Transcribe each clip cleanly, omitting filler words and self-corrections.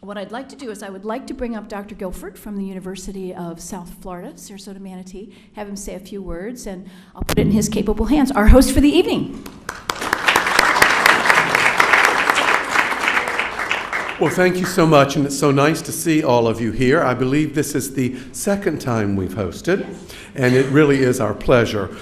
What I'd like to do is I would like to bring up Dr. Guilford from the University of South Florida, Sarasota Manatee, have him say a few words, and I'll put it in his capable hands. Our host for the evening. Well, thank you so much, and it's so nice to see all of you here. I believe this is the second time we've hosted, and it really is our pleasure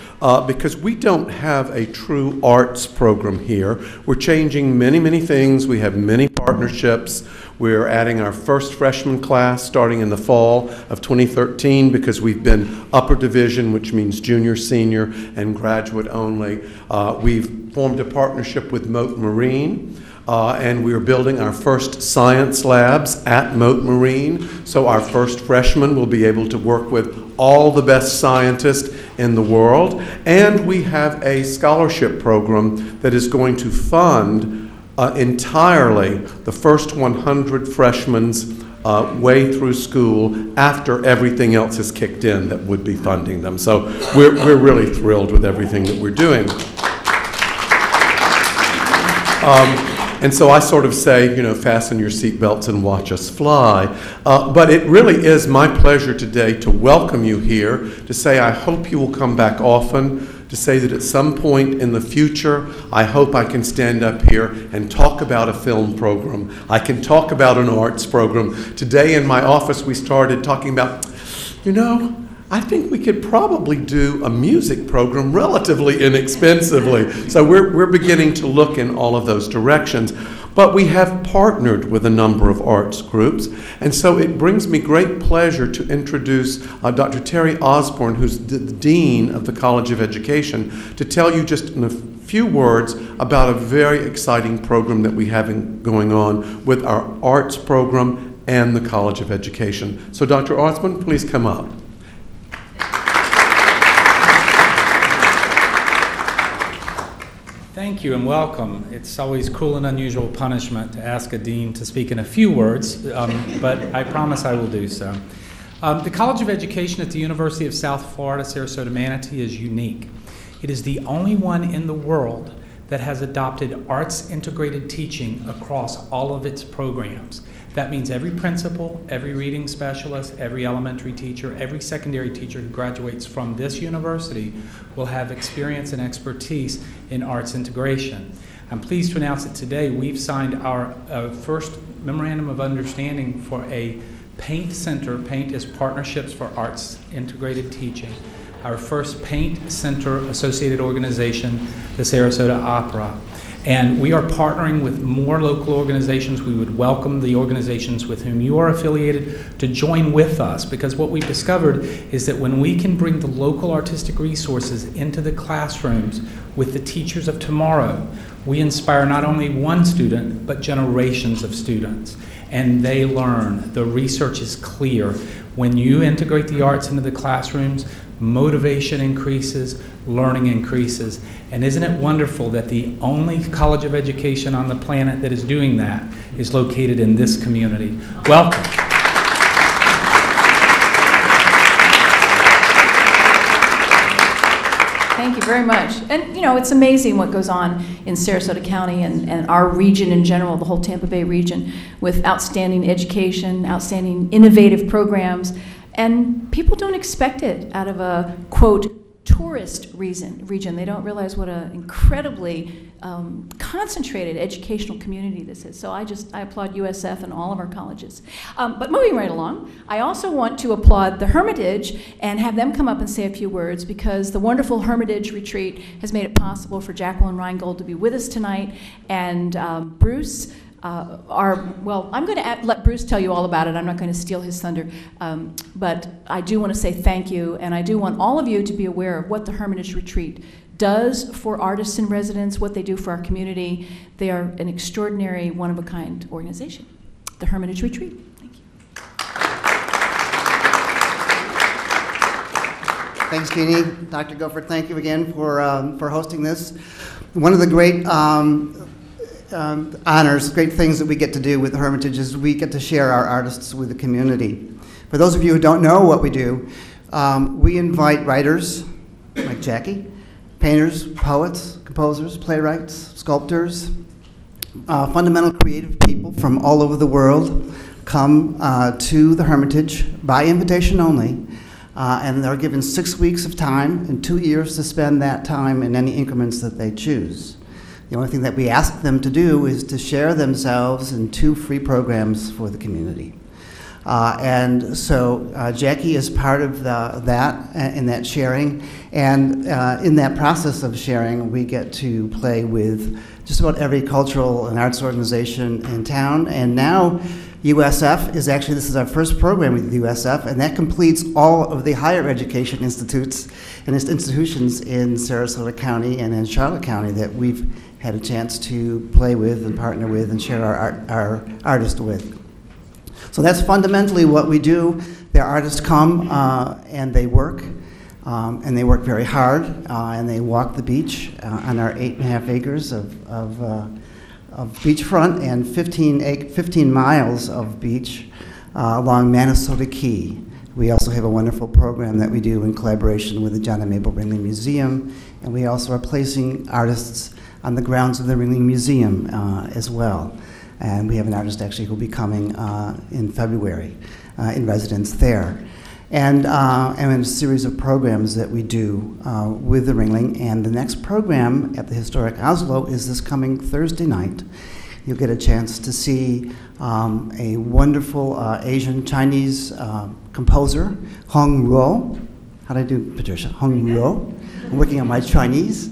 because we don't have a true arts program here. We're changing many, many things. We have many partnerships. We're adding our first freshman class starting in the fall of 2013 because we've been upper division, which means junior, senior, and graduate only. We've formed a partnership with Mote Marine. And we are building our first science labs at Mote Marine, so our first freshmen will be able to work with all the best scientists in the world. And we have a scholarship program that is going to fund entirely the first 100 freshmen's way through school after everything else is kicked in that would be funding them. So we're really thrilled with everything that we're doing. And so I sort of say, fasten your seatbelts and watch us fly. But it really is my pleasure today to welcome you here, to say I hope you will come back often, to say that at some point in the future, I hope I can stand up here and talk about a film program. I can talk about an arts program. Today in my office, we started talking about, I think we could probably do a music program relatively inexpensively. So we're beginning to look in all of those directions. But we have partnered with a number of arts groups, and so it brings me great pleasure to introduce Dr. Terry Osborne, who's the Dean of the College of Education, to tell you just in a few words about a very exciting program that we have going on with our arts program and the College of Education. So Dr. Osborne, please come up. Thank you and welcome. It's always cruel and unusual punishment to ask a dean to speak in a few words, but I promise I will do so. The College of Education at the University of South Florida, Sarasota Manatee is unique. It is the only one in the world that has adopted arts integrated teaching across all of its programs. That means every principal, every reading specialist, every elementary teacher, every secondary teacher who graduates from this university will have experience and expertise in arts integration. I'm pleased to announce that today we've signed our first memorandum of understanding for a PAINT Center. PAINT is Partnerships for Arts Integrated Teaching. Our first PAINT Center associated organization, the Sarasota Opera. And we are partnering with more local organizations. We would welcome the organizations with whom you are affiliated to join with us, because what we've discovered is that when we can bring the local artistic resources into the classrooms with the teachers of tomorrow, we inspire not only one student, but generations of students. And they learn. The research is clear. When you integrate the arts into the classrooms, motivation increases, learning increases. And isn't it wonderful that the only college of education on the planet that is doing that is located in this community? Welcome. Thank you very much. And it's amazing what goes on in Sarasota County and our region in general, the whole Tampa Bay region, with outstanding education, outstanding innovative programs. And people don't expect it out of a, quote, tourist region. They don't realize what an incredibly concentrated educational community this is. So I applaud USF and all of our colleges. But moving right along, I also want to applaud the Hermitage and have them come up and say a few words, because the wonderful Hermitage retreat has made it possible for Jacquelyn Reingold to be with us tonight, and Bruce. I'm going to let Bruce tell you all about it. I'm not going to steal his thunder. But I do want to say thank you, and I do want all of you to be aware of what the Hermitage Retreat does for artists in residence, what they do for our community. They are an extraordinary, one-of-a-kind organization. The Hermitage Retreat. Thank you. Thanks, Jeannie. Dr. Guilford, thank you again for hosting this. One of the great honors, great things that we get to do with the Hermitage is we get to share our artists with the community. For those of you who don't know what we do, we invite writers like Jackie, painters, poets, composers, playwrights, sculptors, fundamental creative people from all over the world, come to the Hermitage by invitation only, and they're given 6 weeks of time and 2 years to spend that time in any increments that they choose. The only thing that we ask them to do is to share themselves in 2 free programs for the community. And so Jackie is part of that in that sharing, and in that process of sharing, we get to play with just about every cultural and arts organization in town. And now USF is actually, this is our first program with USF, and that completes all of the higher education institutes and institutions in Sarasota County and in Charlotte County that we've had a chance to play with and partner with and share our artists with. So that's fundamentally what we do. The artists come and they work very hard, and they walk the beach on our 8.5 acres of beachfront and 15 miles of beach along Manasota Key. We also have a wonderful program that we do in collaboration with the John and Mabel Ringling Museum, and we also are placing artists on the grounds of the Ringling Museum as well. And we have an artist actually who will be coming in February in residence there. And a series of programs that we do with the Ringling. And the next program at the Historic Oslo is this coming Thursday night. You'll get a chance to see a wonderful Asian Chinese composer, Hong Ruo. How do I do, Patricia? Hong Ruo. I'm working on my Chinese,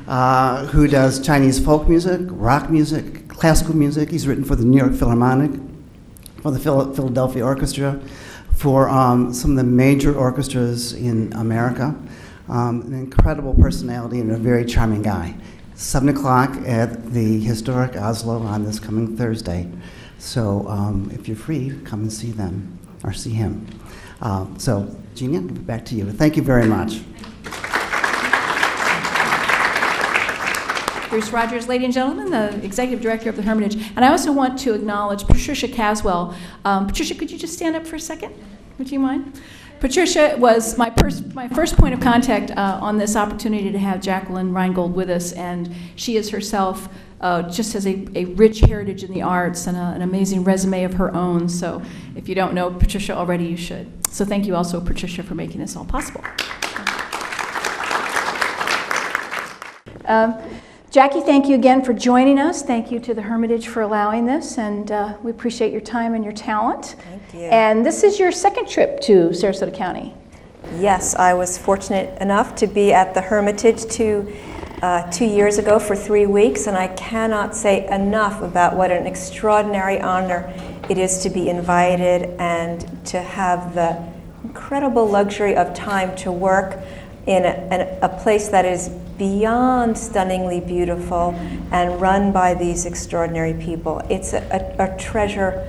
who does Chinese folk music, rock music, classical music. He's written for the New York Philharmonic, for the Philadelphia Orchestra, for some of the major orchestras in America. An incredible personality and a very charming guy. 7 o'clock at the Historic Oslo on this coming Thursday. So if you're free, come and see them, or see him. So, Jeannie, I'll give it back to you. Thank you very much. Bruce Rogers, ladies and gentlemen, the Executive Director of the Hermitage. And I also want to acknowledge Patricia Caswell. Patricia, could you just stand up for a second? Would you mind? Patricia was my first point of contact on this opportunity to have Jacquelyn Reingold with us, and she is herself just has a rich heritage in the arts and an amazing resume of her own. So if you don't know Patricia already, you should. So thank you also, Patricia, for making this all possible. Jackie, thank you again for joining us. Thank you to the Hermitage for allowing this, and we appreciate your time and your talent. Thank you. And this is your second trip to Sarasota County. Yes, I was fortunate enough to be at the Hermitage 2 years ago for 3 weeks, and I cannot say enough about what an extraordinary honor it is to be invited and to have the incredible luxury of time to work in a place that is beyond stunningly beautiful and run by these extraordinary people. It's a treasure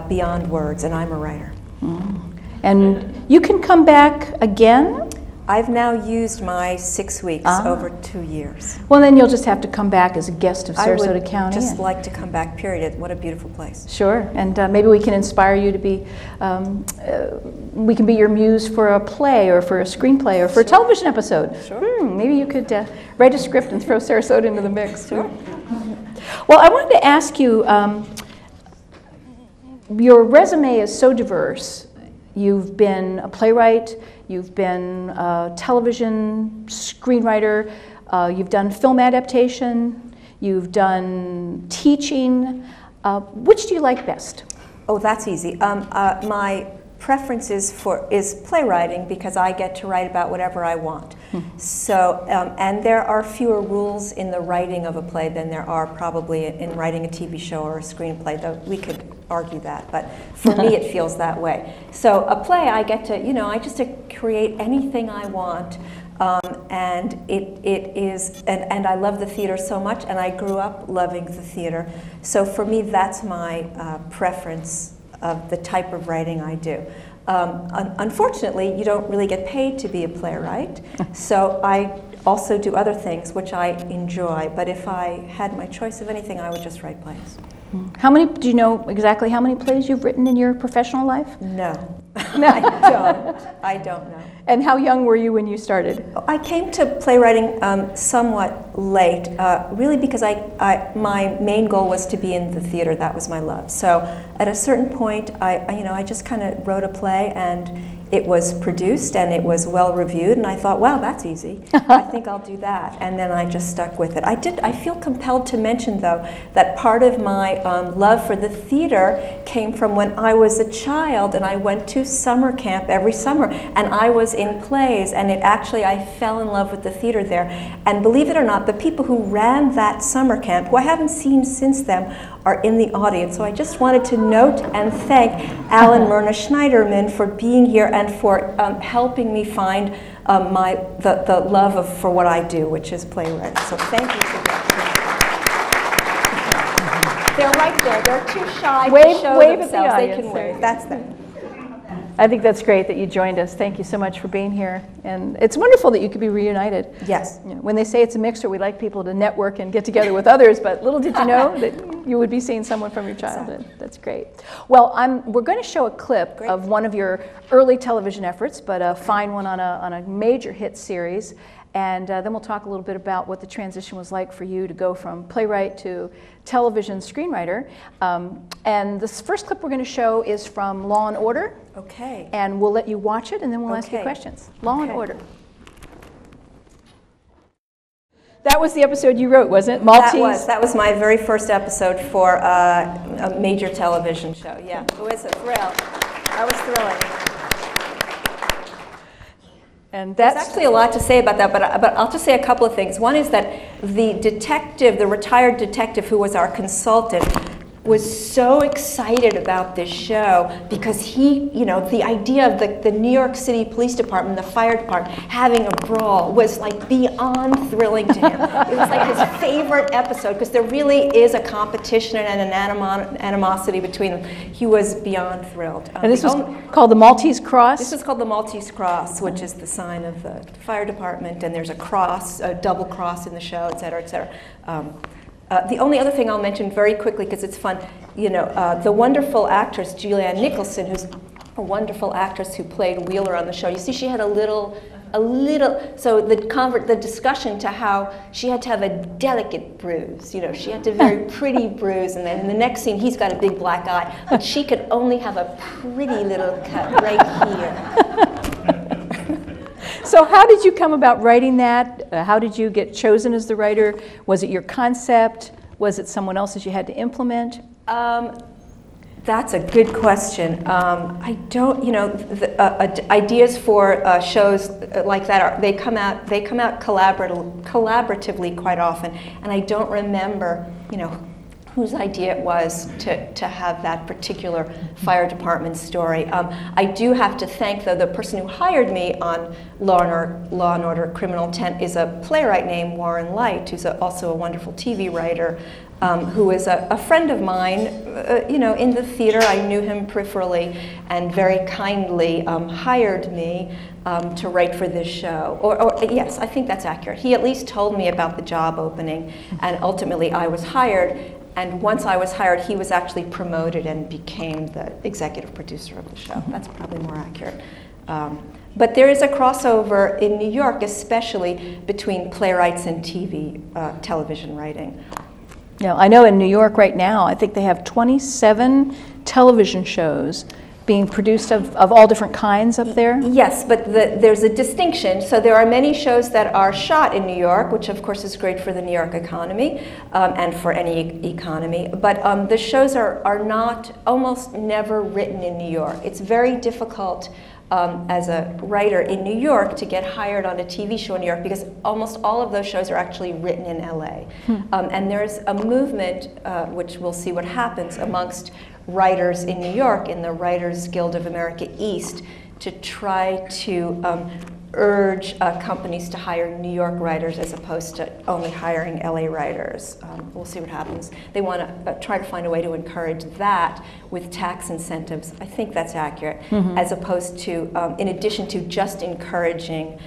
beyond words, and I'm a writer. Mm. And you can come back again? I've now used my 6 weeks over 2 years. Well, then you'll just have to come back as a guest of Sarasota County. I would just like to come back, period. What a beautiful place. Sure, and maybe we can inspire you to be, we can be your muse for a play or for a screenplay or for a television episode. Sure. Maybe you could write a script and throw Sarasota into the mix. Sure. Well, I wanted to ask you, your resume is so diverse. You've been a playwright, you've been a television screenwriter, you've done film adaptation, you've done teaching. Which do you like best? Oh, that's easy. My preference is playwriting because I get to write about whatever I want. So, and there are fewer rules in the writing of a play than there are probably in writing a TV show or a screenplay, though we could argue that, but for me it feels that way. So a play, I get to, I just create anything I want, and it is, and I love the theater so much, and I grew up loving the theater. So for me, that's my preference of the type of writing I do. Unfortunately, you don't really get paid to be a playwright, so I also do other things which I enjoy, but if I had my choice of anything, I would just write plays. Do you know exactly how many plays you've written in your professional life? No. I don't know. And how young were you when you started? I came to playwriting somewhat late, really because my main goal was to be in the theater. That was my love. So at a certain point, I just kind of wrote a play, and it was produced and it was well reviewed, and I thought, wow, that's easy. I think I'll do that. And then I just stuck with it. I feel compelled to mention, though, that part of my love for the theater came from when I was a child and I went to summer camp every summer, and I was in plays, and I fell in love with the theater there. And believe it or not, the people who ran that summer camp, who I haven't seen since then, are in the audience. So I just wanted to note and thank Alan Myrna Schneiderman for being here and for helping me find the love for what I do, which is playwriting. So thank you for that. They're right there. They're too shy to show themselves. They can wave. That's them. I think that's great that you joined us. Thank you so much for being here. And it's wonderful that you could be reunited. Yes. You know, when they say it's a mixer, we like people to network and get together with others, but little did you know that you would be seeing someone from your childhood. That's great. Well, we're going to show a clip of one of your early television efforts, but a fine one on a major hit series. And then we'll talk a little bit about what the transition was like for you to go from playwright to television screenwriter. And this first clip we're going to show is from Law and Order. Okay. And we'll let you watch it, and then we'll ask you questions. Law and Order. That was the episode you wrote, wasn't it? Maltese? That was my very first episode for a major television show. Yeah, it was a thrill. That was thrilling. And that's There's actually a lot to say about that, but I'll just say a couple of things. One is that the retired detective who was our consultant, was so excited about this show because the idea of the New York City Police Department, the fire department, having a brawl was like beyond thrilling to him. It was like his favorite episode because there really is a competition and an animosity between them. He was beyond thrilled. And this was called the Maltese Cross? This is called the Maltese Cross, which is the sign of the fire department, and there's a cross, a double cross in the show, et cetera, et cetera. The only other thing I'll mention very quickly, because it's fun, the wonderful actress Julianne Nicholson, who's a wonderful actress who played Wheeler on the show. You see, she had a little. So the discussion to how she had to have a delicate bruise. She had to have a very pretty bruise, and then in the next scene, he's got a big black eye, but she could only have a pretty little cut right here. So how did you come about writing that? How did you get chosen as the writer? Was it your concept? Was it someone else's you had to implement? That's a good question. I don't, ideas for shows like that they come out collaboratively quite often, and I don't remember, whose idea it was to have that particular fire department story. I do have to thank, though, the person who hired me on Law and Order Criminal Intent is a playwright named Warren Light, who's also a wonderful TV writer, who is a friend of mine, in the theater. I knew him peripherally and very kindly hired me to write for this show. Or yes, I think that's accurate. He at least told me about the job opening, and ultimately I was hired. And once I was hired, he was actually promoted and became the executive producer of the show. That's probably more accurate. But there is a crossover in New York, especially between playwrights and television writing. Yeah, I know in New York right now, I think they have 27 television shows being produced of all different kinds up there? Yes, but there's a distinction. So there are many shows that are shot in New York, which of course is great for the New York economy and for any economy. But the shows are not, almost never written in New York. It's very difficult as a writer in New York to get hired on a TV show in New York because almost all of those shows are actually written in LA. And there's a movement, which we'll see what happens, amongst writers in New York, in the Writers Guild of America East, to try to urge companies to hire New York writers as opposed to only hiring LA writers. We'll see what happens. They want to try to find a way to encourage that with tax incentives. I think that's accurate, as opposed to, in addition to just encouraging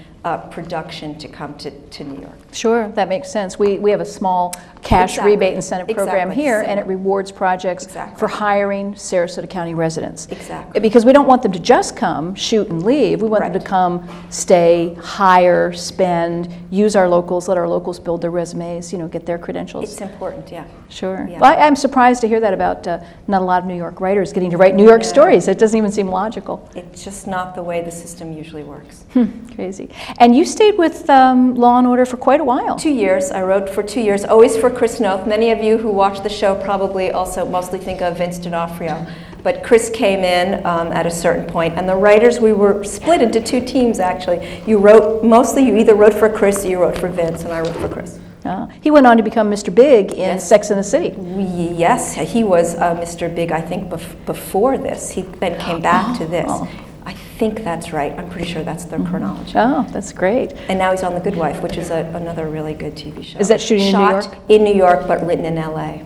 production to come to New York. Sure, that makes sense. We have a small cash Exactly. rebate incentive program Exactly. here, Same. and it rewards projects Exactly. for hiring Sarasota County residents. Exactly. Because we don't want them to just come, shoot, and leave. We want them to Right. come, stay, hire, spend, use our locals, let our locals build their resumes, get their credentials. It's important, yeah. Sure. Yeah. Well, I'm surprised to hear that about not a lot of New York writers getting to write New York Yeah. stories. It doesn't even seem logical. It's just not the way the system usually works. Crazy. And you stayed with Law and Order for quite a while. 2 years. I wrote for 2 years, always for Chris Noth. Many of you who watch the show probably also mostly think of Vince D'Onofrio. But Chris came in at a certain point, and the writers, we were split into 2 teams, actually. You either wrote for Chris or you wrote for Vince, and I wrote for Chris. He went on to become Mr. Big in Yes. Sex and the City. Yes, he was Mr. Big, I think, before this. He then came back to this. Oh. I think that's right. I'm pretty sure that's the chronology. Oh, that's great. And now he's on The Good Wife, which is another really good TV show. Is that shooting in New York? Shot in New York, but written in L.A.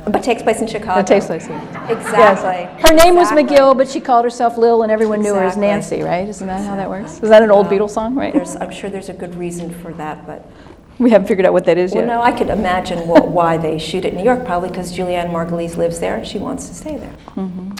But takes place in Chicago. That takes place here. Exactly. Yes. Her name was Exactly. McGill, but she called herself Lil, and everyone knew her as Exactly. Nancy, right? Isn't that how that works? Is that an old Beatles song, right? I'm sure there's a good reason for that, but We haven't figured out what that is well, yet. no, I could imagine why they shoot it in New York. Probably because Julianne Margulies lives there and she wants to stay there.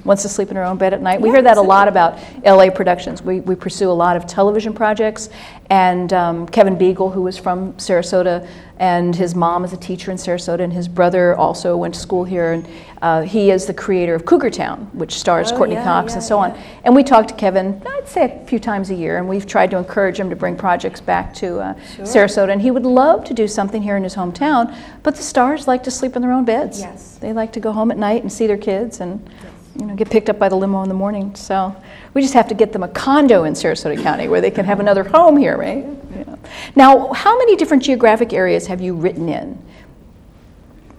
Wants to sleep in her own bed at night. We Yeah, hear that a lot exactly. about LA productions. We pursue a lot of television projects, and Kevin Beagle, who was from Sarasota, and his mom is a teacher in Sarasota, and his brother also went to school here, and he is the creator of Cougar Town, which stars Oh, Courtney yeah, Cox yeah, and so on. yeah. And we talk to Kevin, I'd say a few times a year, and we've tried to encourage him to bring projects back to Sure. Sarasota, and he would love to do something here in his hometown, but the stars like to sleep in their own beds. Yes. They like to go home at night and see their kids and get picked up by the limo in the morning. So we just have to get them a condo in Sarasota County where they can have another home here, right? Yeah. Now, how many different geographic areas have you written in?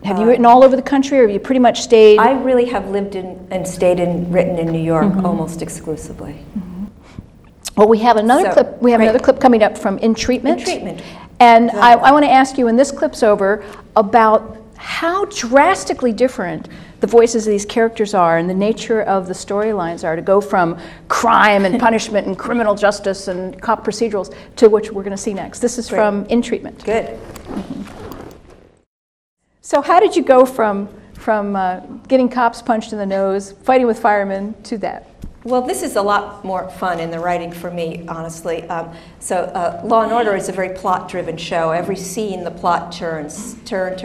Have you written all over the country, or have you pretty much stayed? I really have lived in and stayed in, written in New York almost exclusively. Well, we have another So, clip. We have great. another clip coming up from In Treatment. In Treatment. And I want to ask you, when this clip's over, about how drastically different the voices of these characters are and the nature of the storylines are, to go from crime and punishment and criminal justice and cop procedurals to what we're going to see next. This is Great. from In Treatment. Good. So how did you go from getting cops punched in the nose, fighting with firemen, to that? Well, this is a lot more fun in the writing for me, honestly. Law and Order is a very plot-driven show. Every scene, the plot turns, turn.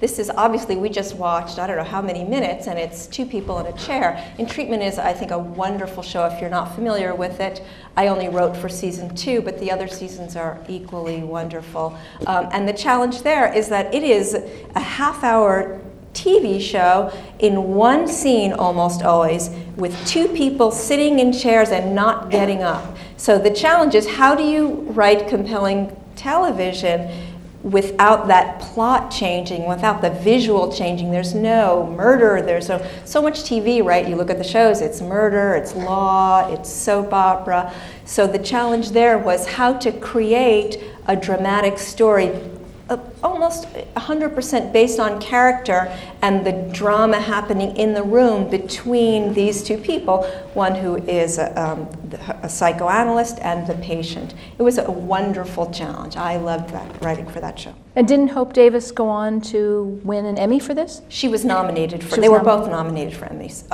This is obviously, we just watched, I don't know how many minutes, and it's 2 people in a chair. In Treatment is, I think, a wonderful show. If you're not familiar with it, I only wrote for season 2, but the other seasons are equally wonderful. And the challenge there is that it is a half-hour TV show in one scene almost always, with 2 people sitting in chairs and not getting up. So the challenge is, how do you write compelling television without that plot changing, without the visual changing? There's no murder, there's so much TV, right? You look at the shows, it's murder, it's law, it's soap opera. So the challenge there was how to create a dramatic story almost 100% based on character and the drama happening in the room between these 2 people, one who is a psychoanalyst and the patient. It was a wonderful challenge. I loved that, writing for that show. And didn't Hope Davis go on to win an Emmy for this? She was nominated for, She they was were both nominated for Emmys,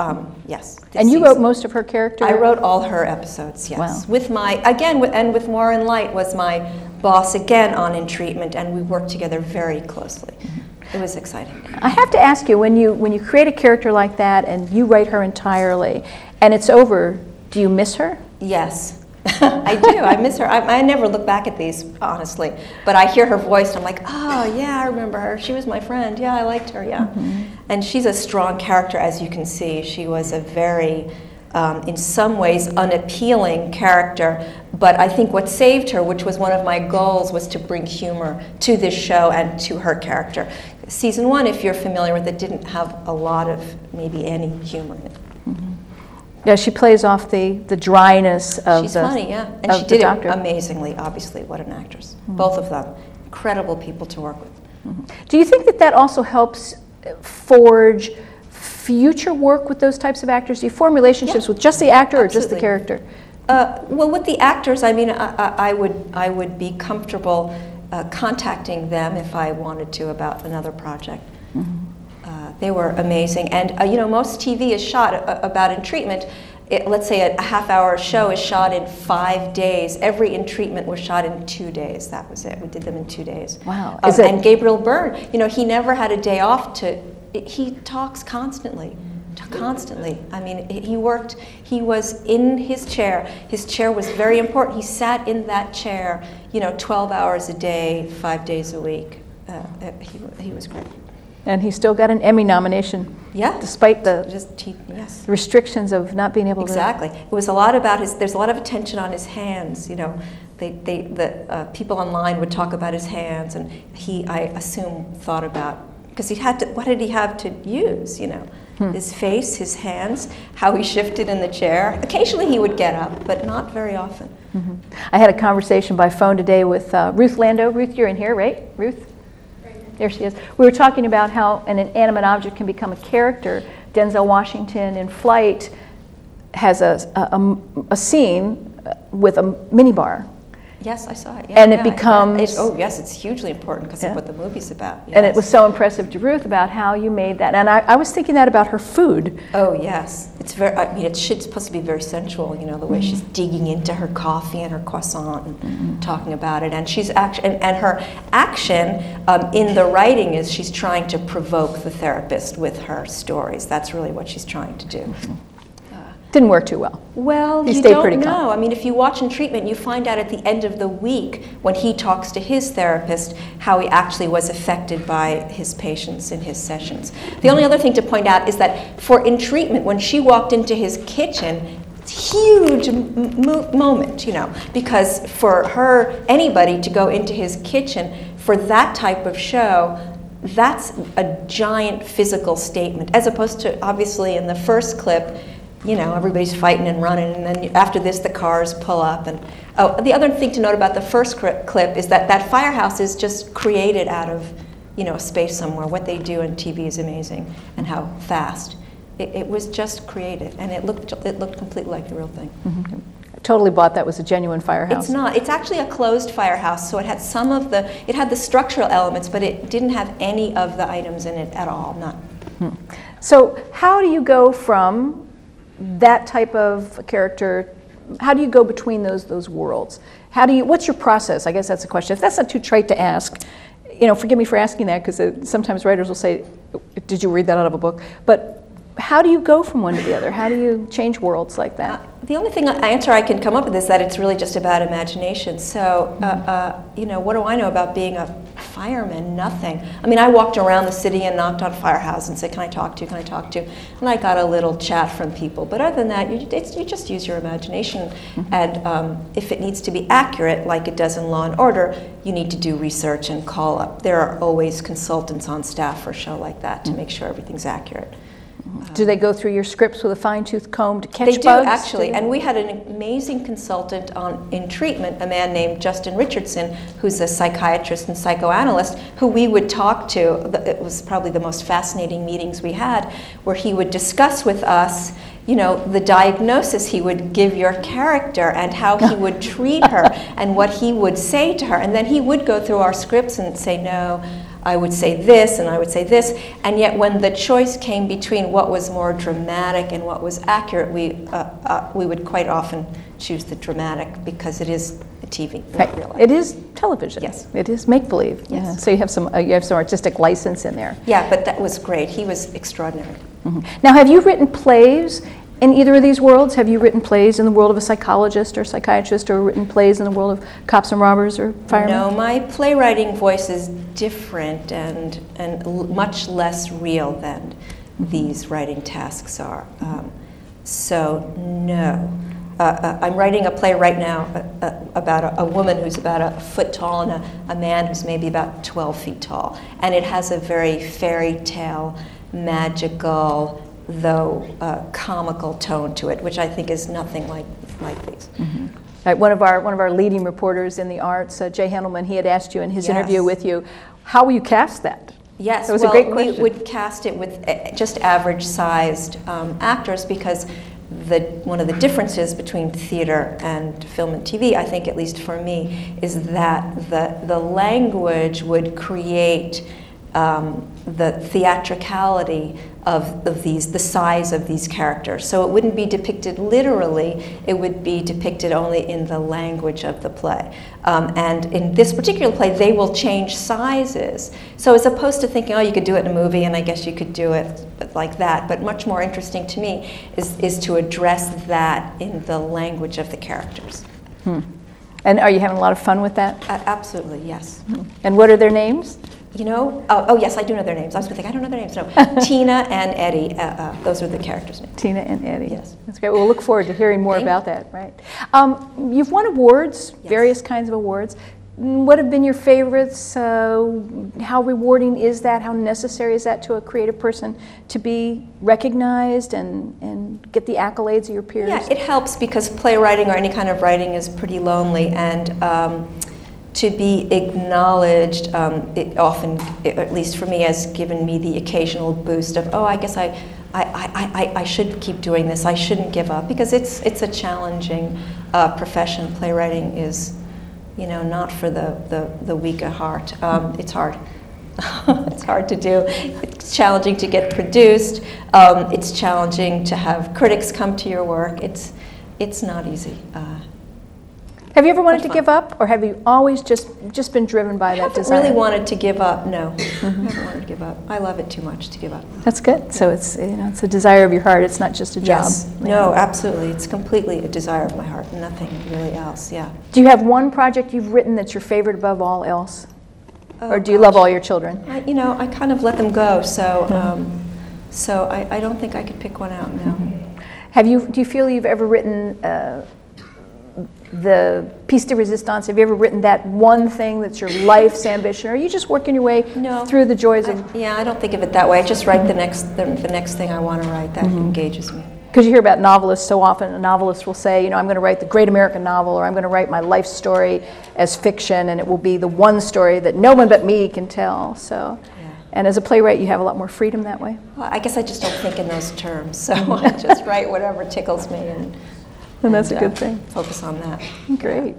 yes. this And you season. wrote most of her character? I wrote all her episodes, yes. Wow. With with Warren Light was my boss again on In Treatment, and we worked together very closely. It was exciting. I have to ask you, when you create a character like that and you write her entirely, and it's over, do you miss her? Yes, I do. I miss her. I never look back at these, honestly. But I hear her voice, and I'm like, oh, yeah, I remember her. She was my friend. Yeah, I liked her, yeah. And she's a strong character, as you can see. She was a very, in some ways, unappealing character. But I think what saved her, which was one of my goals, was to bring humor to this show and to her character. Season 1, if you're familiar with it, didn't have a lot of, maybe any humor in it. Yeah, she plays off the dryness of She's the funny, yeah. And of she the did doctor. it amazingly, obviously. What an actress. Both of them. Incredible people to work with. Do you think that also helps forge future work with those types of actors? Do you form relationships with just the actor or just the Absolutely. character? Well, with the actors, I mean, I would be comfortable contacting them if I wanted to about another project. They were amazing, and you know, most TV is shot about in treatment. Let's say a half-hour show is shot in 5 days. Every in treatment was shot in 2 days. That was it. We did them in 2 days. Wow. And Gabriel Byrne, you know, he never had a day off he talks constantly. Constantly. I mean, he was in his chair. His chair was very important. He sat in that chair, you know, 12 hours a day, 5 days a week. He was great. And he still got an Emmy nomination. Yeah. Despite the yes. restrictions of not being able Exactly. It was a lot about there's a lot of attention on his hands, you know. The people online would talk about his hands, and he, I assume, thought about, because he had to, what did he have to use, you know? His face, his hands, how he shifted in the chair. Occasionally he would get up, but not very often. I had a conversation by phone today with Ruth Lando. Ruth, you're in here, right? Ruth? There she is. We were talking about how an inanimate object can become a character. Denzel Washington in Flight has a scene with a minibar. Yes, I saw it. And it becomes... yes, it's hugely important because of what the movie's about. Yes. And it was so impressive to Ruth about how you made that. And I was thinking that about her food. Oh, yes. It's very, I mean, it's supposed to be very sensual, you know, the way she's digging into her coffee and her croissant and talking about it. And she's and her action in the writing is she's trying to provoke the therapist with her stories. That's really what she's trying to do. Didn't work too well. Well, you don't know. I mean, if you watch in treatment, you find out at the end of the week when he talks to his therapist how he actually was affected by his patients in his sessions. The only other thing to point out is that for in treatment, when she walked into his kitchen, huge moment, you know, because for her, anybody to go into his kitchen for that type of show, that's a giant physical statement, as opposed to, obviously, in the first clip, you know, everybody's fighting and running, and then after this, the cars pull up. And the other thing to note about the first clip is that that firehouse is just created out of, you know, a space somewhere. What they do in TV is amazing, and how fast. It was just created, and it looked completely like the real thing. I totally bought that was a genuine firehouse. It's not. It's actually a closed firehouse, so it had it had the structural elements, but it didn't have any of the items in it at all. None. So how do you go from that type of character, how do you go between those worlds? What's your process? I guess that's a question. If that's not too trite to ask, you know, forgive me for asking that, because sometimes writers will say, did you read that out of a book? But how do you go from one to the other? How do you change worlds like that? The only answer I can come up with is that it's really just about imagination. So, you know, what do I know about being a fireman? Nothing. I mean, I walked around the city and knocked on firehouses and said, can I talk to you, can I talk to you? And I got a little chat from people. But other than that, you just use your imagination. And if it needs to be accurate, like it does in Law & Order, you need to do research and call up. There are always consultants on staff for a show like that to make sure everything's accurate. Do they go through your scripts with a fine-tooth comb to catch bugs? They do, actually. And we had an amazing consultant in treatment, a man named Justin Richardson, who's a psychiatrist and psychoanalyst, who we would talk to. It was probably the most fascinating meetings we had, where he would discuss with us, you know, the diagnosis he would give your character and how he would treat her and what he would say to her. And then he would go through our scripts and say, no, I would say this and I would say this. And yet when the choice came between what was more dramatic and what was accurate, we would quite often choose the dramatic, because it is a TV, not real life. It is television. Yes. It is make-believe. Yes. Yeah. So you have some artistic license in there. Yeah, but that was great. He was extraordinary. Now, have you written plays in either of these worlds? Have you written plays in the world of a psychologist or psychiatrist, or written plays in the world of cops and robbers or firemen? No, my playwriting voice is different and much less real than these writing tasks are. So no. I'm writing a play right now about a woman who's about a foot tall and a man who's maybe about 12 feet tall. And it has a very fairy tale, magical, though comical tone to it, which I think is nothing like these. Right, one of our leading reporters in the arts, Jay Handelman, he had asked you in his interview with you, how will you cast that? Yes, that was a great question. We would cast it with just average-sized actors, because one of the differences between theater and film and TV, I think, at least for me, is that the language would create the theatricality of the size of these characters. So it wouldn't be depicted literally, it would be depicted only in the language of the play. And in this particular play, they will change sizes. So as opposed to thinking, oh, you could do it in a movie, and I guess you could do it like that, but much more interesting to me is to address that in the language of the characters. And are you having a lot of fun with that? Absolutely, yes. And what are their names? You know, oh yes, I do know their names. I was going to think, I don't know their names. No, Tina and Eddie, those are the characters' names. Tina and Eddie. Yes. That's great. We'll look forward to hearing more about that, right? You've won awards, various kinds of awards. What have been your favorites? How rewarding is that? How necessary is that to a creative person to be recognized and get the accolades of your peers? Yeah, it helps because playwriting or any kind of writing is pretty lonely, and to be acknowledged, it often, at least for me, has given me the occasional boost of, oh, I guess I should keep doing this. I shouldn't give up, because it's a challenging profession. Playwriting is, you know, not for the weak at heart. It's hard. It's hard to do. It's challenging to get produced. It's challenging to have critics come to your work. It's not easy. Have you ever wanted to give up, or have you always just been driven by that desire? I haven't really wanted to give up, no. I haven't wanted to give up. I love it too much to give up. That's good. So it's, you know, it's a desire of your heart. It's not just a job. Yes. No, absolutely. It's completely a desire of my heart, nothing really else, yeah. Do you have one project you've written that's your favorite above all else? Oh, or do you love all your children? You know, I kind of let them go, so so I don't think I could pick one out now. Do you feel you've ever written the piece de resistance? Have you ever written that one thing that's your life's ambition, or are you just working your way through the joys of? Yeah, I don't think of it that way. I just write the next thing I want to write that engages me. Because you hear about novelists so often. A novelist will say, you know, I'm going to write the great American novel, or I'm going to write my life story as fiction, and it will be the one story that no one but me can tell. So. And as a playwright, you have a lot more freedom that way. Well, I guess I just don't think in those terms, so I just write whatever tickles me, and that's a good thing. Focus on that. Great.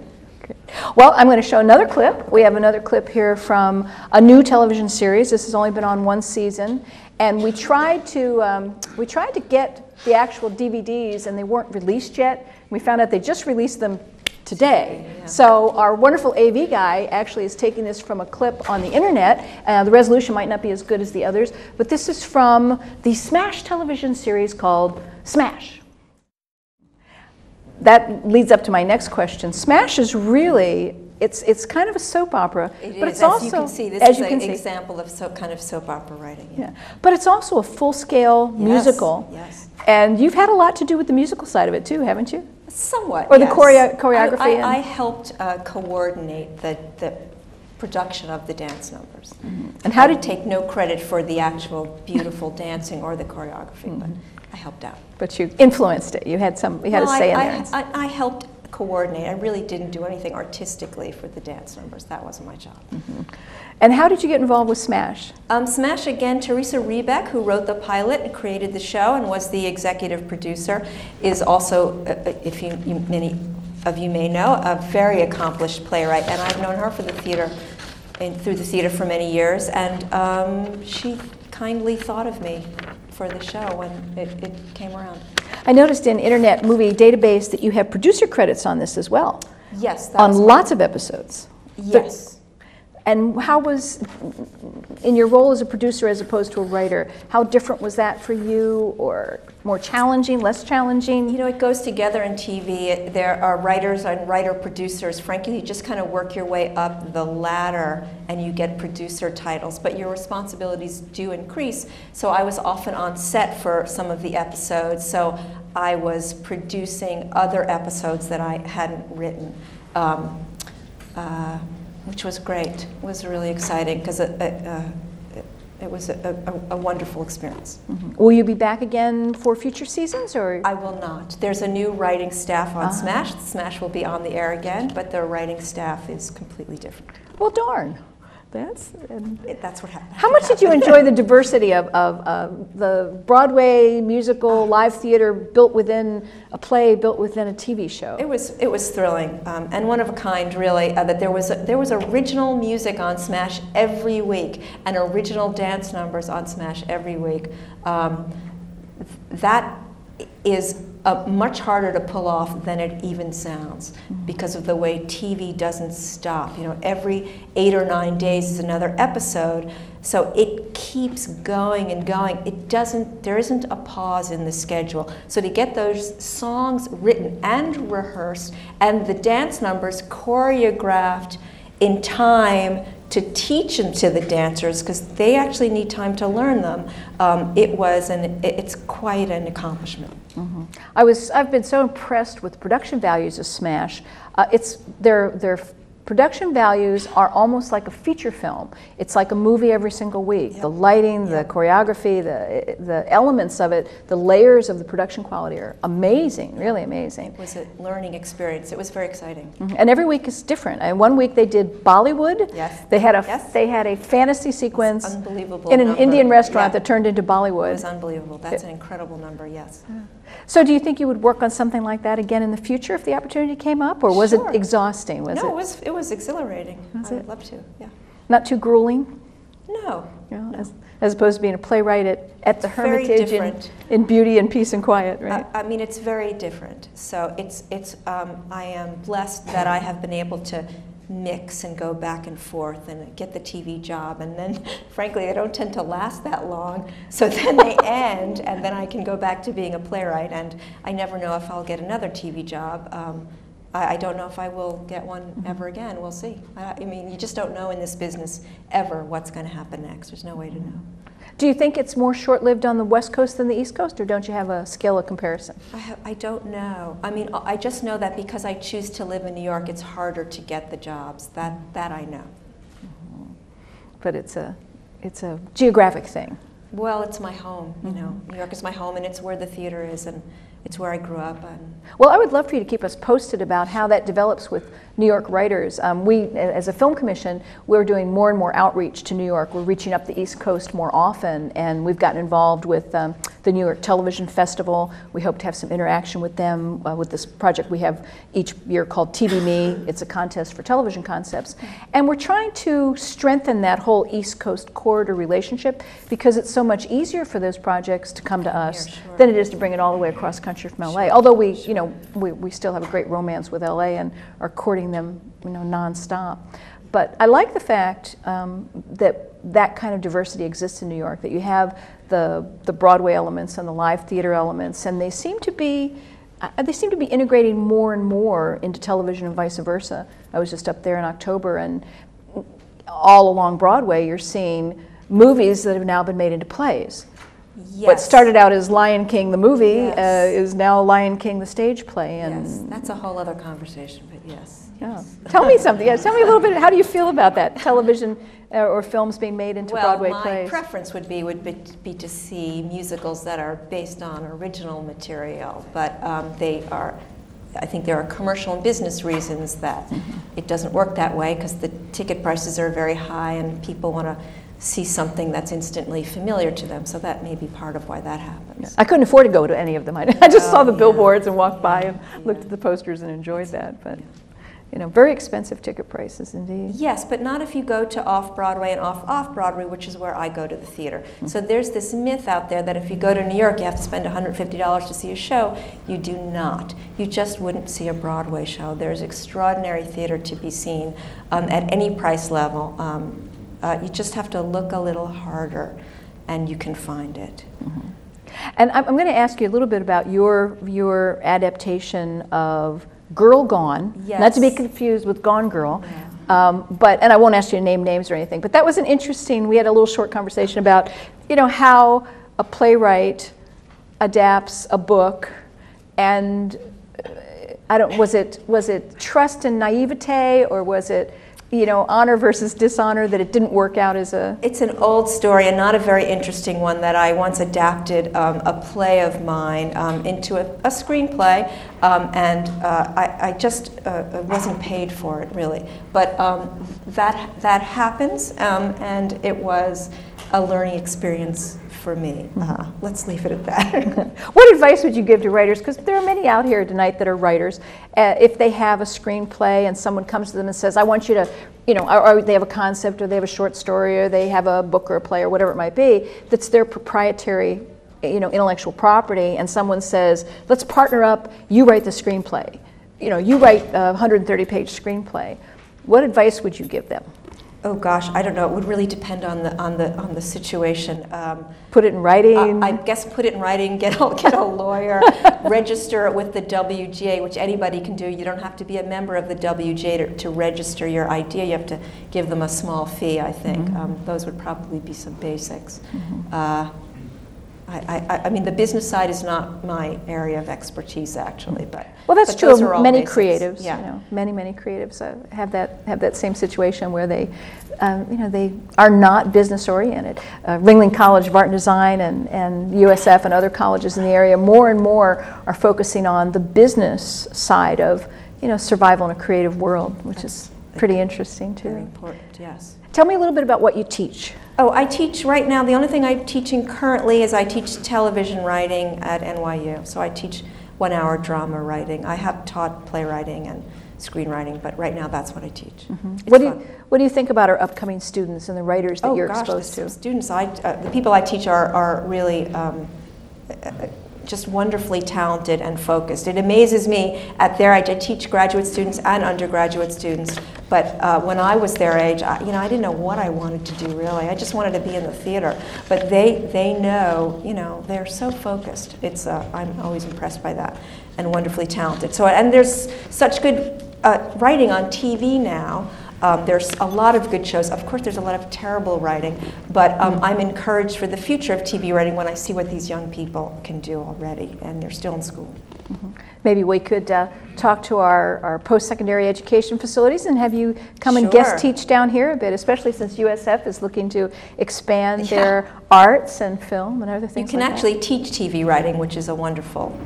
Well, I'm going to show another clip. We have another clip here from a new television series. This has only been on one season, and we tried to get the actual DVDs, and they weren't released yet. We found out they just released them today. Yeah. So our wonderful AV guy actually is taking this from a clip on the internet. The resolution might not be as good as the others, but this is from the Smash television series called Smash. That leads up to my next question. Smash is really, it's kind of a soap opera. But it's also, you can see, this is an example of kind of soap opera writing. Yeah. But it's also a full-scale musical. Yes. And you've had a lot to do with the musical side of it too, haven't you? Somewhat, or the choreography. I helped coordinate the production of the dance numbers. And how did I take no credit for the actual beautiful dancing or the choreography, but I helped out. But you influenced it. You had a say in there. I helped coordinate. I really didn't do anything artistically for the dance numbers. That wasn't my job. And how did you get involved with Smash? Smash, again, Teresa Rebeck, who wrote the pilot and created the show and was the executive producer, is also, if many of you may know, a very accomplished playwright. And I've known her for the theater, through the theater for many years. And she kindly thought of me for the show when it came around. I noticed in Internet Movie Database that you have producer credits on this as well. Yes. On lots of episodes. Yes. And how was, in your role as a producer as opposed to a writer, how different was that for you, or more challenging, less challenging? You know, it goes together in TV. There are writers and writer-producers. Frankly, you just kind of work your way up the ladder and you get producer titles, but your responsibilities do increase. So I was often on set for some of the episodes, so I was producing other episodes that I hadn't written. Which was great. It was really exciting because it was a wonderful experience. Will you be back again for future seasons, or? I will not. There's a new writing staff on Smash. Smash will be on the air again, but the writing staff is completely different. Well, darn. That's what happened. How much did you enjoy the diversity of the Broadway musical, live theater built within a play, built within a TV show? It was thrilling and one of a kind, really. That there was original music on Smash every week and original dance numbers on Smash every week. That is much harder to pull off than it even sounds, because of the way TV doesn't stop. You know, every 8 or 9 days is another episode, so it keeps going and going. There isn't a pause in the schedule. So to get those songs written and rehearsed and the dance numbers choreographed in time to teach them to the dancers, because they actually need time to learn them, it's quite an accomplishment. Mm-hmm. I've been so impressed with the production values of Smash. Their production values are almost like a feature film. It's like a movie every single week. Yep. The lighting, the choreography, the elements of it, the layers of the production quality are amazing, really amazing. It was a learning experience. It was very exciting. Mm-hmm. And every week is different. And one week they did Bollywood. Yes. They had a fantasy sequence unbelievable in an number. Indian restaurant that turned into Bollywood. It was unbelievable. That's an incredible number, yes. Yeah. So do you think you would work on something like that again in the future if the opportunity came up, or was it exhausting? It was exhilarating. I would love to, yeah. Not too grueling? No. No. As opposed to being a playwright at the Hermitage in beauty and peace and quiet, right? I mean, it's very different. So I am blessed that I have been able to mix and go back and forth and get the TV job, and then frankly they don't tend to last that long, so then they end and then I can go back to being a playwright, and I never know if I'll get another TV job. I don't know if I will get one ever again. We'll see. I mean, you just don't know in this business ever what's going to happen next. There's no way to know. Do you think it's more short-lived on the West Coast than the East Coast, or don't you have a scale of comparison? I don't know. I mean, I just know that because I choose to live in New York, it's harder to get the jobs. That I know. Mm-hmm. But it's a geographic thing. Well, it's my home. You know, New York is my home, and it's where the theater is, and it's where I grew up. Well, I would love for you to keep us posted about how that develops with New York writers. We, as a film commission, we're doing more and more outreach to New York. We're reaching up the East Coast more often, and we've gotten involved with the New York Television Festival. We hope to have some interaction with them with this project we have each year called TV Me. It's a contest for television concepts. And we're trying to strengthen that whole East Coast corridor relationship, because it's so much easier for those projects to come to us than it is to bring it all the way across country from LA. Although we still have a great romance with LA and are courting them, nonstop. But I like the fact that kind of diversity exists in New York. That you have the Broadway elements and the live theater elements, and they seem to be integrating more and more into television and vice versa. I was just up there in October, and all along Broadway, you're seeing movies that have now been made into plays. Yes. What started out as Lion King the movie is now Lion King the stage play. And yes, that's a whole other conversation, but yes. Yeah. Tell me something. Yeah, tell me a little bit. How do you feel about that? Television or films being made into Broadway plays? Well, my preference would be to see musicals that are based on original material, but I think there are commercial and business reasons that it doesn't work that way, because the ticket prices are very high and people want to see something that's instantly familiar to them. So that may be part of why that happens. I couldn't afford to go to any of them. I just saw the billboards and walked by and looked at the posters and enjoyed that. But very expensive ticket prices indeed. Yes, but not if you go to off-Broadway and off-Broadway, which is where I go to the theater. So there's this myth out there that if you go to New York, you have to spend $150 to see a show. You do not. You just wouldn't see a Broadway show. There's extraordinary theater to be seen at any price level. You just have to look a little harder, and you can find it. Mm-hmm. And I'm going to ask you a little bit about your adaptation of Girl Gone, not to be confused with Gone Girl. Yeah. And I won't ask you to name names or anything, but that was we had a little short conversation about, how a playwright adapts a book, and was it trust and naivete, or was it honor versus dishonor, that it didn't work out as a... It's an old story, and not a very interesting one, that I once adapted a play of mine into a screenplay, and I just wasn't paid for it, really. But that happens, and it was a learning experience for me. Let's leave it at that. What advice would you give to writers? Because there are many out here tonight that are writers. If they have a screenplay and someone comes to them and says, I want you to, or they have a concept, or they have a short story, or they have a book or a play, or whatever it might be, that's their proprietary, intellectual property, and someone says, let's partner up, you write the screenplay. You write a 130-page screenplay. What advice would you give them? Oh gosh, I don't know. It would really depend on the situation. Put it in writing. I guess put it in writing. Get a lawyer. Register it with the WGA, which anybody can do. You don't have to be a member of the WGA to register your idea. You have to give them a small fee, I think. Those would probably be some basics. I mean, the business side is not my area of expertise, actually, but that's true of many basics. Creatives. Yeah. Many creatives have that same situation where they, they are not business oriented. Ringling College of Art and Design and USF and other colleges in the area more and more are focusing on the business side of, survival in a creative world, which is pretty interesting too. Very important, yes. Tell me a little bit about what you teach. Oh, I teach right now. The only thing I'm teaching currently is I teach television writing at NYU. So I teach 1-hour drama writing. I have taught playwriting and screenwriting, but right now that's what I teach. What do you think about our upcoming students and the writers that you're exposed to? Students, the people I teach are really just wonderfully talented and focused. It amazes me at their age. I teach graduate students and undergraduate students, but when I was their age, I didn't know what I wanted to do really. I just wanted to be in the theater, but they know, they're so focused. I'm always impressed by that, and wonderfully talented. So, and there's such good writing on TV now. There's a lot of good shows. Of course, there's a lot of terrible writing, but I'm encouraged for the future of TV writing when I see what these young people can do already, and they're still in school. Maybe we could talk to our post-secondary education facilities and have you come and guest teach down here a bit, especially since USF is looking to expand their arts and film and other things. You can actually teach TV writing, which is a wonderful,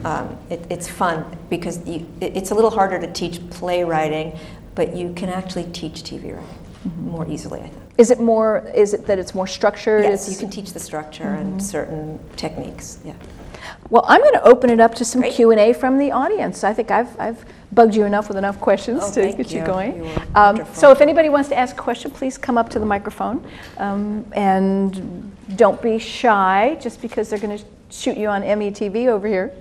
it's fun because it's a little harder to teach playwriting, but you can actually teach TV writing more easily, I think. Is it that it's more structured? Yes, you can teach the structure and certain techniques, yeah. Well, I'm going to open it up to some Q&A from the audience. I think I've bugged you enough with enough questions to get you going. So if anybody wants to ask a question, please come up to the microphone. And don't be shy just because they're going to shoot you on METV over here.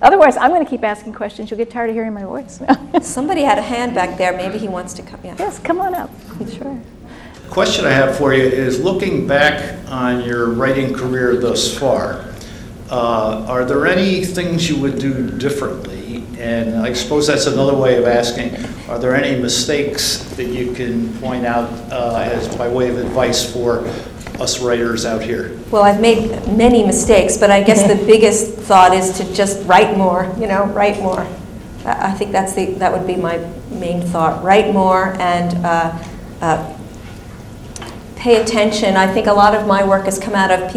Otherwise, I'm going to keep asking questions. You'll get tired of hearing my voice. Somebody had a hand back there. Maybe he wants to come. Yeah. Yes, come on up. Sure. The question I have for you is, looking back on your writing career thus far, are there any things you would do differently? And I suppose that's another way of asking, are there any mistakes that you can point out as by way of advice for us writers out here? Well, I've made many mistakes, but I guess the biggest thought is to just write more, write more. I think that would be my main thought. Write more and pay attention. I think a lot of my work has come out of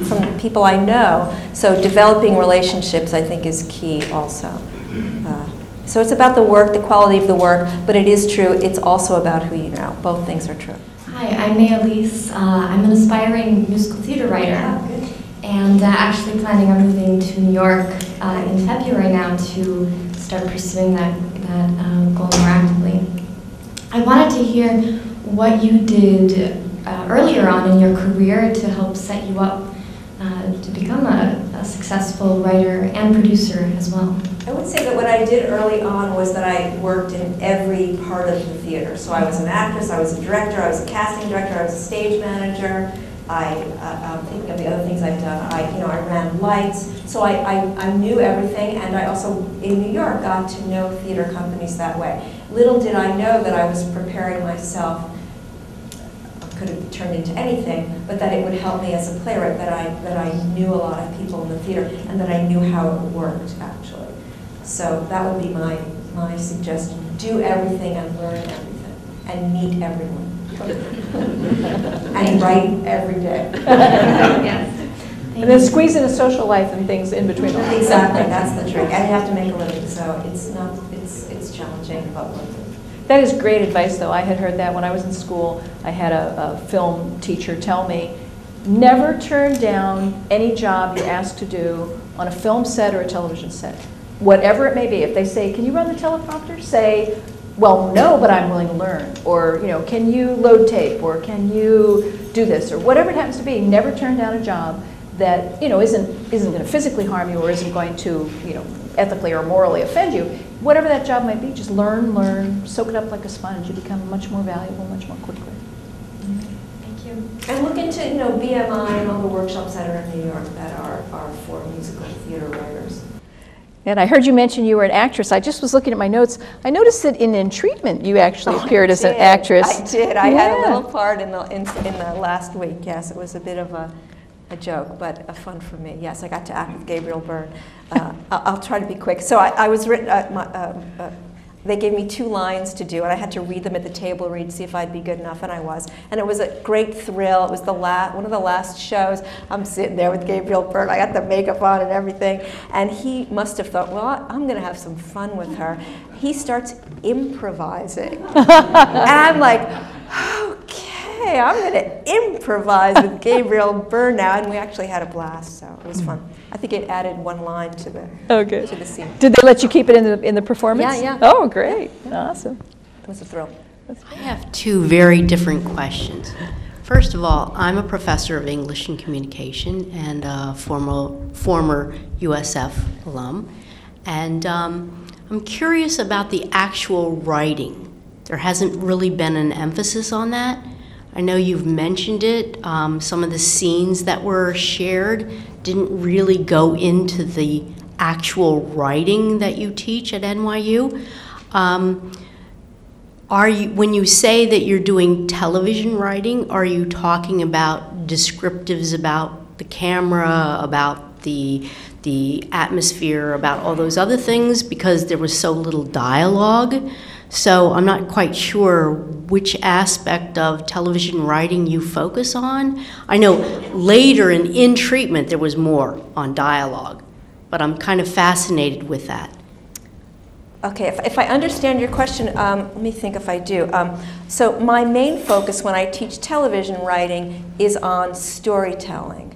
from people I know, so developing relationships I think is key also. So it's about the work, the quality of the work, but it is true, it's also about who you know. Both things are true. Hi, I'm May Elise. I'm an aspiring musical theater writer, and actually planning on moving to New York in February now to start pursuing that goal more actively. I wanted to hear what you did earlier on in your career to help set you up to become a successful writer and producer as well. I would say that what I did early on was that I worked in every part of the theater. So I was an actress, I was a director, I was a casting director, I was a stage manager. I'm thinking of the other things I've done. I ran lights. So I knew everything, and I also, in New York, got to know theater companies that way. Little did I know that I was preparing myself, could have turned into anything, but that it would help me as a playwright, that I knew a lot of people in the theater, and that I knew how it worked, actually. So that would be my suggestion. Do everything and learn everything. and meet everyone. And write every day. Yes. And then squeeze in a social life and things in between. Exactly, that's the trick. And you have to make a living, so it's challenging, but worth it. That is great advice, though. I had heard that when I was in school. I had a film teacher tell me, never turn down any job you're asked to do on a film set or a television set, whatever it may be. If they say, can you run the teleprompter? Say, well, no, but I'm willing to learn. Or, can you load tape? Or can you do this? Or whatever it happens to be. Never turn down a job that, isn't going to physically harm you or isn't going to, ethically or morally offend you. Whatever that job might be, just learn, soak it up like a sponge. You become much more valuable much more quickly. Thank you. And look into, BMI and all the workshops that are in New York that are for musical theater writers. And I heard you mention you were an actress. I just was looking at my notes. I noticed that in Treatment you actually appeared as an actress. I did. I had a little part in the last week. Yes, it was a bit of a joke, but fun for me. Yes, I got to act with Gabriel Byrne. I'll try to be quick. So I was written. They gave me 2 lines to do, and I had to read them at the table, to see if I'd be good enough, and I was. And it was a great thrill. It was one of the last shows. I'm sitting there with Gabriel Byrne. I got the makeup on and everything, and he must have thought, well, I'm going to have some fun with her. He starts improvising, and I'm like, okay, I'm going to improvise with Gabriel Byrne now, and we actually had a blast, so it was fun. I think it added 1 line to the scene. Did they let you keep it in the performance? Yeah. Oh, great. Awesome. It was a thrill. I have 2 very different questions. First of all, I'm a professor of English and Communication and a former USF alum, and I'm curious about the actual writing. There hasn't really been an emphasis on that. I know you've mentioned it. Some of the scenes that were shared didn't really go into the actual writing that you teach at NYU. When you say that you're doing television writing, are you talking about descriptives about the camera, about the atmosphere, about all those other things, because there was so little dialogue? So I'm not quite sure which aspect of television writing you focus on. I know later in Treatment there was more on dialogue, but I'm kind of fascinated with that. Okay, if I understand your question, let me think if I do. So my main focus when I teach television writing is on storytelling.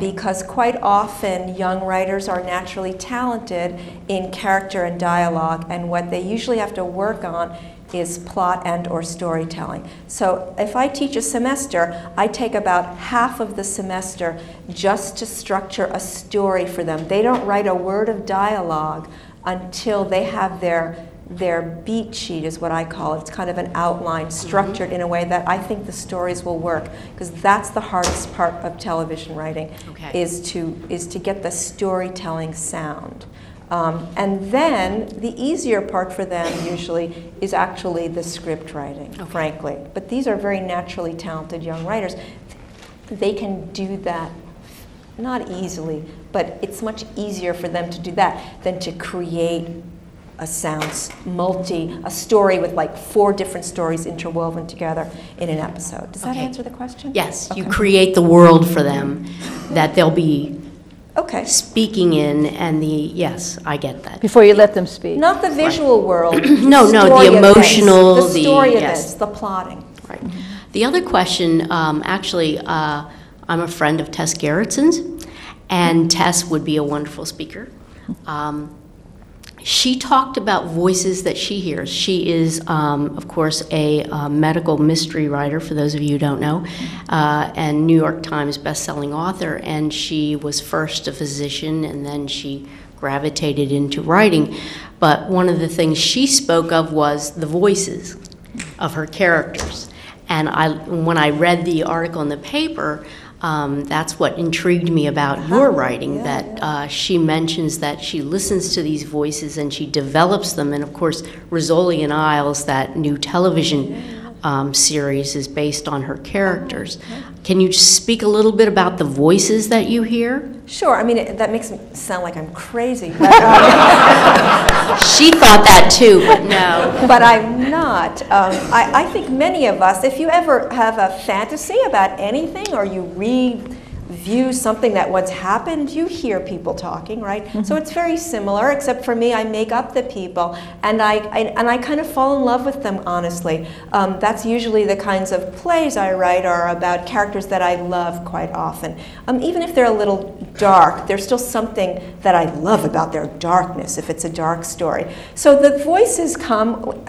Because quite often young writers are naturally talented in character and dialogue, and what they usually have to work on is plot and or storytelling. So if I teach a semester, I take about half of the semester just to structure a story for them. They don't write a word of dialogue until they have their beat sheet, is what I call it. It's kind of an outline structured in a way that I think the stories will work, because that's the hardest part of television writing, is to get the storytelling sound. And then the easier part for them usually is actually the script writing, frankly. But these are very naturally talented young writers. They can do that, not easily, but it's much easier for them to do that than to create a story with like 4 different stories interwoven together in an episode. Does that answer the question? Yes, you create the world for them that they'll be speaking in, and yes, I get that. Before you let them speak. Not the visual world. No, the emotional, the story events, the plotting. Right. The other question, actually, I'm a friend of Tess Gerritsen's, and Tess would be a wonderful speaker. She talked about voices that she hears. She is, of course, a medical mystery writer, for those of you who don't know, and New York Times bestselling author. And she was first a physician, and then she gravitated into writing. But one of the things she spoke of was the voices of her characters. And when I read the article in the paper, that's what intrigued me about your writing, that she mentions that she listens to these voices and she develops them. And of course, Rizzoli and Isles, that new television series is based on her characters. Can you speak a little bit about the voices that you hear? Sure. I mean, that makes me sound like I'm crazy. But, she thought that too, but no. But I'm not. I think many of us, if you ever have a fantasy about anything or you review something that once happened, you hear people talking, right? Mm-hmm. So it's very similar, except for me, I make up the people, and I kind of fall in love with them, honestly. That's usually the kinds of plays I write are about characters that I love quite often. Even if they're a little dark, there's still something that I love about their darkness, if it's a dark story. So the voices come,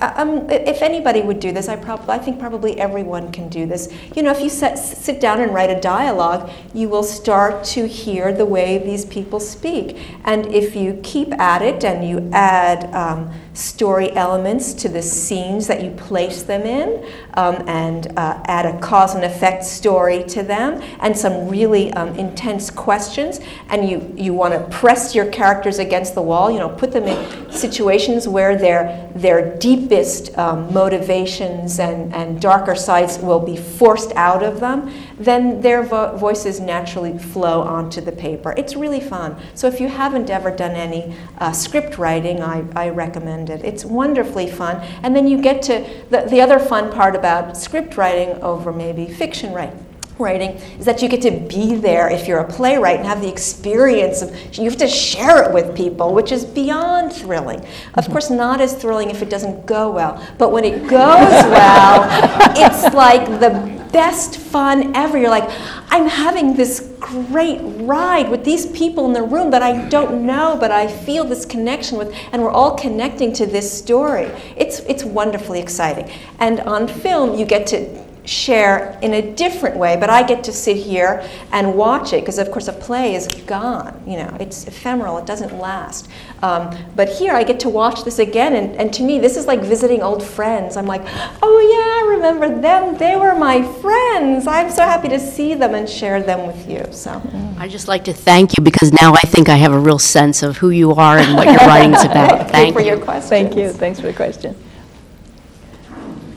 if anybody would do this, I think probably everyone can do this. You know, if you sit down and write a dialogue, you will start to hear the way these people speak. And if you keep at it and you add story elements to the scenes that you place them in, and add a cause and effect story to them, and some really intense questions, and you want to press your characters against the wall, you know, put them in situations where their deepest motivations and darker sides will be forced out of them, then their voices naturally flow onto the paper. It's really fun. So if you haven't ever done any script writing, I recommend it. It's wonderfully fun. And then you get to the other fun part about script writing over maybe fiction writing is that you get to be there if you're a playwright and have the experience of, you have to share it with people, which is beyond thrilling. Of course, not as thrilling if it doesn't go well, but when it goes well, it's like the best fun ever. You're like, I'm having this great ride with these people in the room that I don't know, but I feel this connection with, and we're all connecting to this story. It's wonderfully exciting. And on film, you get to share in a different way, but I get to sit here and watch it because, of course, a play is gone. You know, it's ephemeral; it doesn't last. But here, I get to watch this again, and to me, this is like visiting old friends. I'm like, oh yeah, I remember them. They were my friends. I'm so happy to see them and share them with you. So, I'd just like to thank you because now I think I have a real sense of who you are and what your writing is about. Thank you for your question. Thank you. Thanks for the question.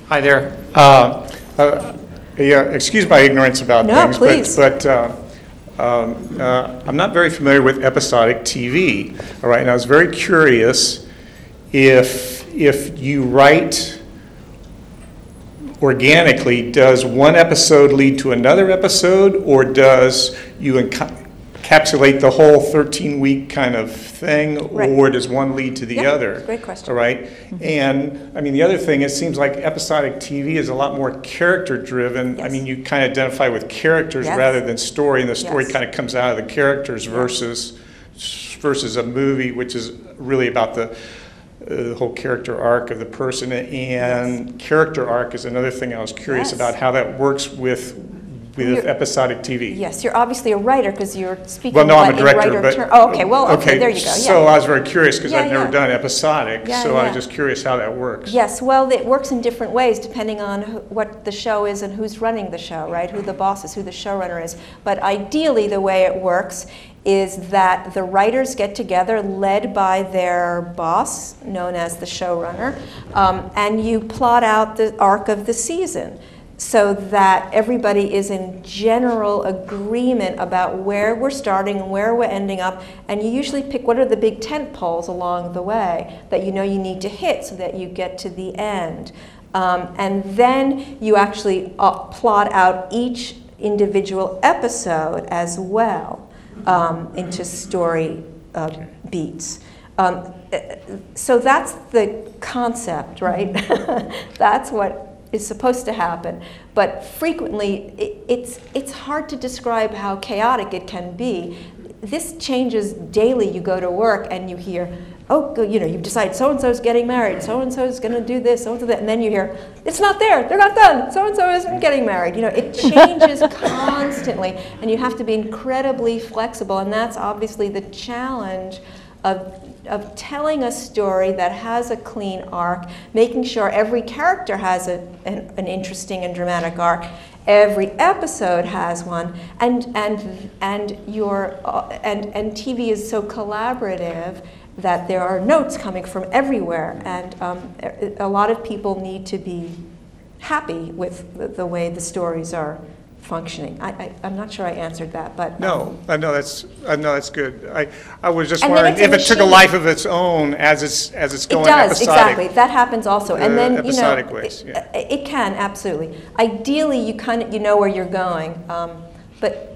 Hi there. Excuse my ignorance about things, please. but I'm not very familiar with episodic TV. All right, and I was very curious if you write organically, does one episode lead to another episode, or does you encapsulate the whole 13-week kind of thing, or does one lead to the other? Great question. All right, and I mean the other thing, it seems like episodic TV is a lot more character-driven. Yes. I mean, you kind of identify with characters rather than story, and the story kind of comes out of the characters versus a movie, which is really about the whole character arc of the person. And character arc is another thing I was curious about how that works with episodic TV. Yes, you're obviously a writer because you're speaking. Well, no, I'm a director, writer but oh, okay. Well, okay, there you go. Yeah. So I was very curious because I've never done episodic, so I was just curious how that works. Yes, well, it works in different ways depending on what the show is and who's running the show, right? Who the boss is, who the showrunner is. But ideally, the way it works is that the writers get together, led by their boss, known as the showrunner, and you plot out the arc of the season, so that everybody is in general agreement about where we're starting and where we're ending up. And you usually pick what are the big tent poles along the way that you know you need to hit so that you get to the end. And then you actually plot out each individual episode as well into story beats. So that's the concept, right? That's what is supposed to happen, but frequently it's hard to describe how chaotic it can be. This changes daily. You go to work and you hear, oh, you know, you've decided so-and-so's getting married, so-and-so's going to do this, so-and-so that, and then you hear, it's not there, they're not done, so-and-so isn't getting married. You know, it changes constantly, and you have to be incredibly flexible, and that's obviously the challenge of telling a story that has a clean arc, making sure every character has an interesting and dramatic arc, every episode has one, and TV is so collaborative that there are notes coming from everywhere, and a lot of people need to be happy with the way the stories are functioning. I'm not sure I answered that, but no, that's good. I was just and then wondering it's if it took a life of its own as it's going. It does, episodic, exactly. That happens also, and then episodic ways. Yeah. It can absolutely. Ideally, you know where you're going, but.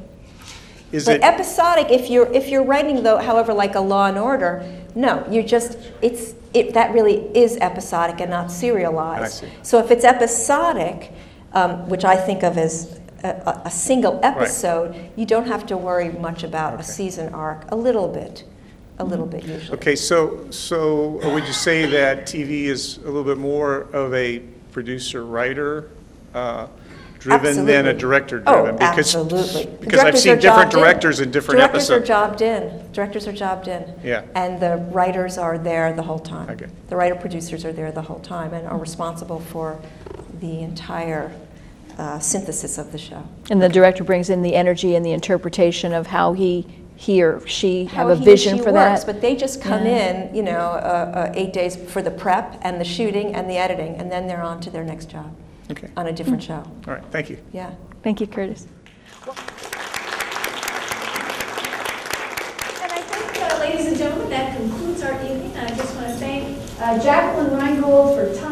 But episodic, if you're writing though, however, like a Law and Order, no, you're just that really is episodic and not serialized. I see. So if it's episodic, which I think of as a single episode, you don't have to worry much about a season arc. A little bit usually. Okay, so would you say that TV is a little bit more of a producer-writer driven than a director-driven? Oh, absolutely. Because I've seen different directors in different episodes. Directors are jobbed in. Yeah. And the writers are there the whole time. Okay. The writer-producers are there the whole time and are responsible for the entire synthesis of the show. And the director brings in the energy and the interpretation of how he or she have a vision for that. But they just come in, 8 days for the prep and the shooting and the editing, and then they're on to their next job. Okay. On a different show. All right, thank you. Yeah. Thank you, Curtis. And I think, ladies and gentlemen, that concludes our evening. I just want to thank Jacquelyn Reingold for time.